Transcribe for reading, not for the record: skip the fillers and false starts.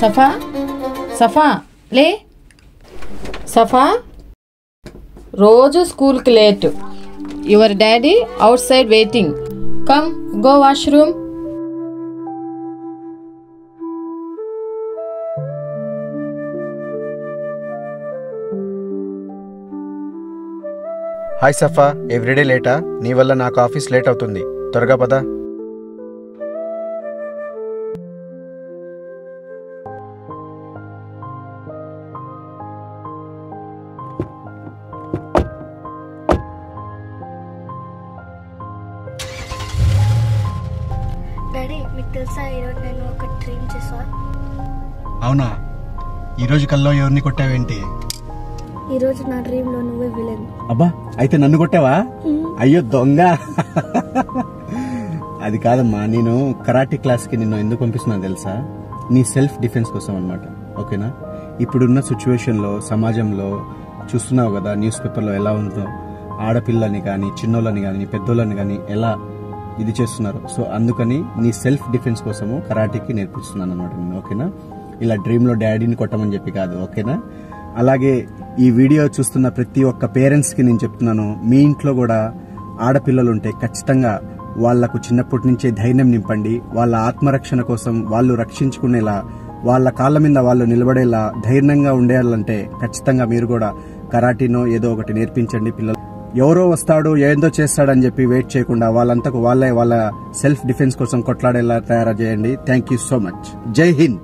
సఫా సఫా లే సఫా రోజు స్కూల్కి late. Your daddy outside waiting. Come go washroom. Hi Safa, everyday లేటా? నీ వల్ల నాకు ఆఫీస్ లేట్ అవుతుంది, త్వరగా పద. డాడీ, మీకు తెలుసా ఈరోజు నేను ఒక డ్రీమ్ చేసా. అవునా? ఈరోజు కల్లో ఎవరిని కొట్టావేంటి? ఈరోజు నా డ్రీమ్ లో నువ్వే విలన్. అబ్బా, అయితే నన్ను కొట్టావా? అయ్యో దొంగ. అది కాదమ్మా, నేను కరాటే క్లాస్ కి నిన్ను ఎందుకు పంపిస్తున్నాను తెలుసా? నీ సెల్ఫ్ డిఫెన్స్ కోసం అన్నమాట. ఓకేనా? ఇప్పుడున్న సిచ్యువేషన్ లో, సమాజంలో చూస్తున్నావు కదా, న్యూస్ పేపర్లో ఎలా ఉందో, ఆడపిల్లని కానీ, చిన్నోళ్ళని కానీ, పెద్దోళ్ళని కానీ ఎలా ఇది చేస్తున్నారు. సో అందుకని నీ సెల్ఫ్ డిఫెన్స్ కోసము కరాటేకి నేర్పిస్తున్నాను అనమాట నేను. ఓకేనా? ఇలా డ్రీమ్ లో డాడీని కొట్టమని చెప్పి కాదు. ఓకేనా? అలాగే ఈ వీడియో చూస్తున్న ప్రతి ఒక్క పేరెంట్స్ కి నేను చెప్తున్నాను, మీ ఇంట్లో కూడా ఆడపిల్లలు ఉంటే ఖచ్చితంగా వాళ్లకు చిన్నప్పటి నుంచే ధైర్యం నింపండి. వాళ్ళ ఆత్మరక్షణ కోసం వాళ్ళు రక్షించుకునేలా, వాళ్ళ కాళ్ళ మీద వాళ్ళు నిలబడేలా ధైర్యంగా ఉండేయాలంటే ఖచ్చితంగా మీరు కూడా కరాటీనో ఏదో ఒకటి నేర్పించండి పిల్లలు. ఎవరో వస్తాడు ఏందో చేస్తాడని చెప్పి వెయిట్ చేయకుండా వాళ్ళంతకు వాళ్ళే వాళ్ళ సెల్ఫ్ డిఫెన్స్ కోసం కొట్లాడేలా తయారు చేయండి. Thank you so much. జై హింద్.